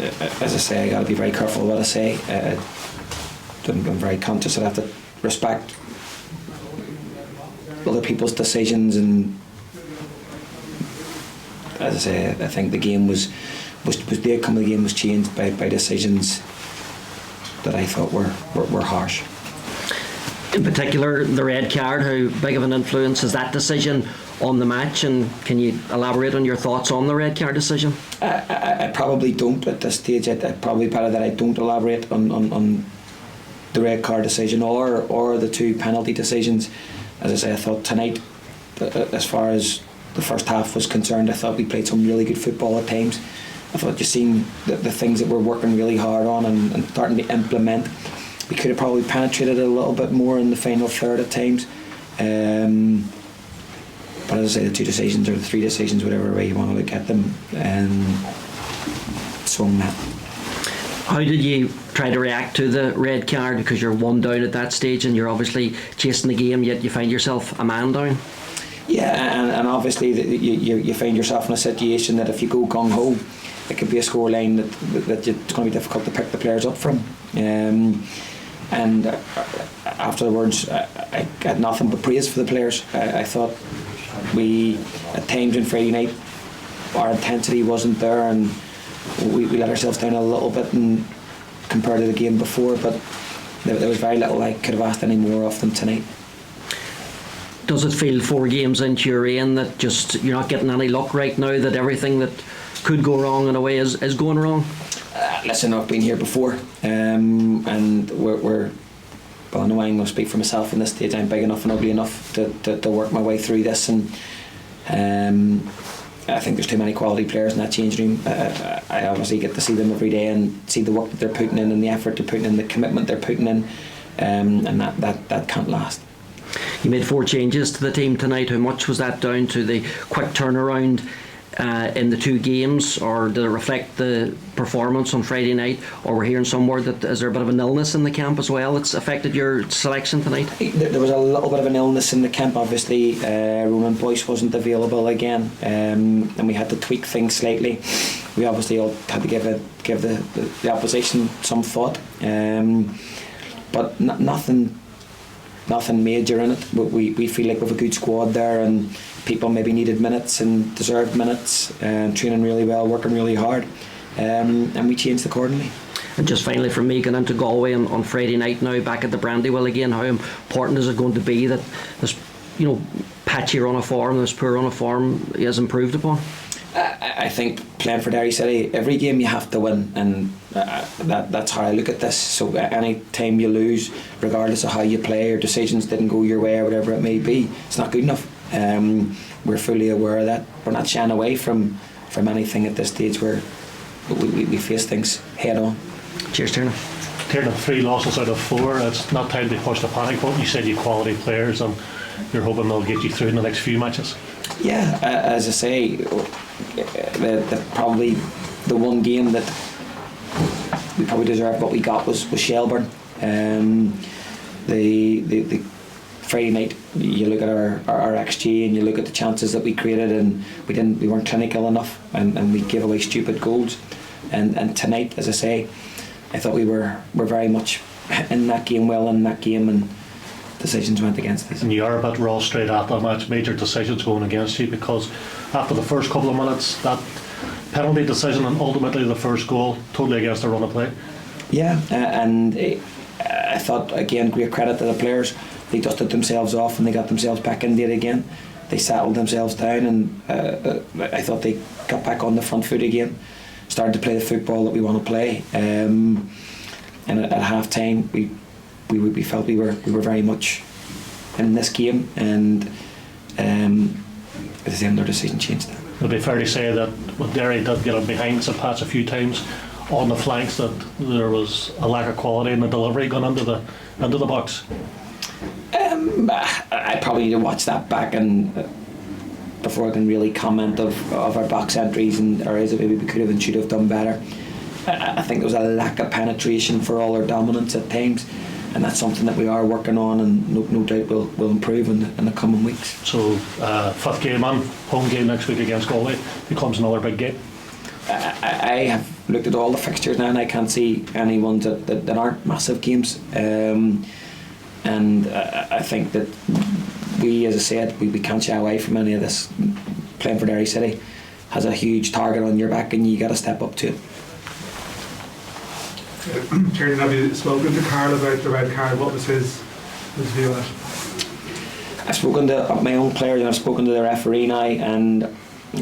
as I say, I got to be very careful what I say. I'm very conscious that I have to respect other people's decisions, and as I say, I think the game was the outcome of the game was changed by decisions that I thought were harsh. In particular, the red card, how big of an influence is that decision on the match, and can you elaborate on your thoughts on the red card decision? I probably don't at this stage. I'd probably better that I don't elaborate on the red card decision or the two penalty decisions. As I say, I thought tonight, as far as the first half was concerned, I thought we played some really good football at times. I thought you seen the things that we're working really hard on and starting to implement. We could have probably penetrated it a little bit more in the final third at times. But as I say, the two decisions or the three decisions, whatever way you want to look at them, swung that. How did you try to react to the red card? Because you're one down at that stage and you're obviously chasing the game, yet you find yourself a man down. Yeah, and obviously you find yourself in a situation that if you go gung-ho, it could be a scoreline that it's going to be difficult to pick the players up from. And afterwards, I had nothing but praise for the players. I thought we, at times on Friday night, our intensity wasn't there, and we let ourselves down a little bit and compared to the game before, but there was very little I could have asked any more of them tonight. Does it feel 4 games into your reign that just you're not getting any luck right now, that everything that could go wrong in a way is going wrong? Listen, I've been here before, and we're well, no, I'm going to speak for myself in this stage. I'm big enough and ugly enough to work my way through this, and I think there's too many quality players in that change room. I obviously get to see them every day and see the work that they're putting in and the effort they're putting in, the commitment they're putting in, and that can't last. You made 4 changes to the team tonight. How much was that down to the quick turnaround in the 2 games, or did it reflect the performance on Friday night? Or we're hearing some word that is there a bit of an illness in the camp as well that's affected your selection tonight? There was a little bit of an illness in the camp. Obviously, Ronan Boyce wasn't available again, and we had to tweak things slightly. We obviously all had to give the opposition some thought, but nothing major in it. We feel like we have a good squad there, and people maybe needed minutes and deserved minutes, and training really well, working really hard, and we changed accordingly. And just finally from me, going into Galway on Friday night now, back at the Brandywell again, how important is it going to be that this patchy run of form, this poor run of form is improved upon? I think playing for Derry City, every game you have to win, and that's how I look at this. So any time you lose, regardless of how you play or decisions didn't go your way or whatever it may be, it's not good enough. We're fully aware of that. We're not shying away from anything at this stage where we face things head on. Cheers, Tiarnan. Tiarnan, 3 losses out of 4. It's not time to push the panic button. You said you quality players, and you're hoping they'll get you through in the next few matches. Yeah, as I say, probably the one game that we probably deserved what we got was Shelburne. The Friday night, you look at our XG and you look at the chances that we created, and we weren't clinical enough, and we gave away stupid goals. And tonight, as I say, I thought we were very much in that game, and decisions went against us. And you are a bit raw straight after the match, major decisions going against you, because after the first couple of minutes, that penalty decision and ultimately the first goal, totally against the run of play. Yeah, and I thought, again, great credit to the players. They dusted themselves off and they got themselves back into it again. They settled themselves down, and I thought they got back on the front foot again, started to play the football that we want to play. And at half time, we felt we were very much in this game, and at the end, their decision changed that. It'll be fair to say that when Derry did get behind St Pat's a few times on the flanks, that there was a lack of quality in the delivery going into the box. I probably need to watch that back and before I can really comment of our box entries and areas that maybe we could have and should have done better. I think there was a lack of penetration for all our dominance at times, and that's something that we are working on, and no doubt will improve in the coming weeks. So 5th game on, home game next week against Galway becomes another big game. I have looked at all the fixtures now, and I can't see any ones that aren't massive games. And I think that we, as I said, we can't shy away from any of this. Playing for Derry City has a huge target on your back, and you got to step up to it. Tiarnan, have you spoken to Carl about the red card? What was his view on it? I've spoken to my own players, and I've spoken to the referee now, and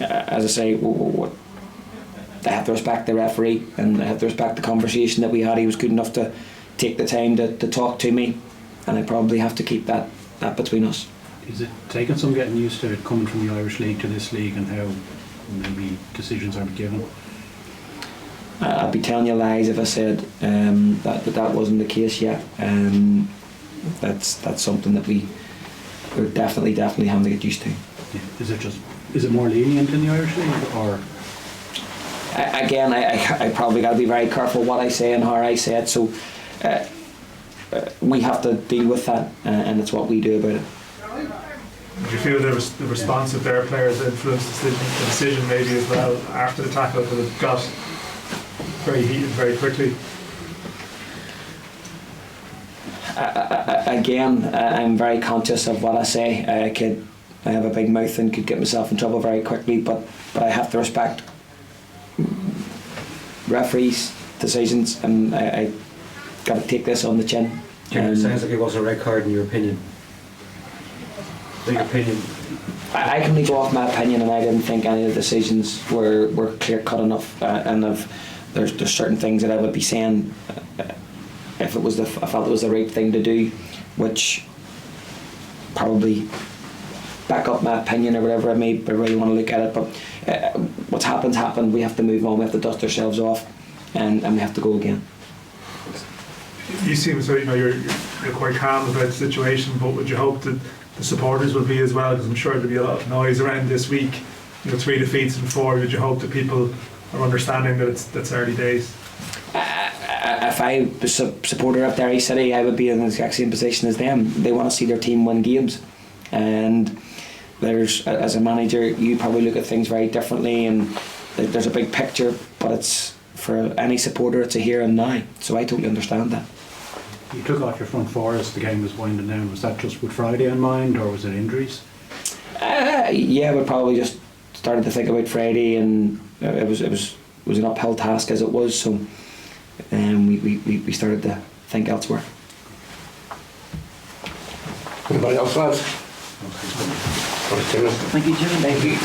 as I say, they have to respect the referee, and they have to respect the conversation that we had. He was good enough to take the time to talk to me, and I probably have to keep that between us. Is it taking some getting used to it, coming from the Irish League to this league, and how maybe decisions are given? I'd be telling you lies if I said that wasn't the case yet. That's something that we're definitely having to get used to. Yeah. Is it more lenient in the Irish League, or? Again, I probably got to be very careful what I say and how I say it. So we have to deal with that, and it's what we do about it. Do you feel the response of their players influenced the decision maybe as well after the tackle, because it got very heated very quickly? Again, I'm very conscious of what I say. I have a big mouth and could get myself in trouble very quickly, but I have to respect referees' decisions, and I got to take this on the chin. It sounds like it was a red card in your opinion. I can only go off my opinion, and I didn't think any of the decisions were clear cut enough, and there's certain things that I would be saying if I felt it was the right thing to do, which probably back up my opinion or whatever I may really want to look at it. But what's happened. We have to move on. We have to dust ourselves off, and we have to go again. You seem so, you're quite calm about the situation, but would you hope that the supporters will be as well? Because I'm sure there'll be a lot of noise around this week. 3 defeats and 4. Would you hope that people are understanding that that's early days? If I was a supporter of Derry City, I would be in the exact same position as them. They want to see their team win games, and as a manager, you probably look at things very differently, and there's a big picture, but it's for any supporter, it's a here and now. So I totally understand that. You took off your front four as the game was winding down. Was that just with Friday in mind, or was it injuries? Yeah, we probably just started to think about Friday, and it was an uphill task as it was. So we started to think elsewhere. Anybody else, lads? Thank you, Jim. Thank you.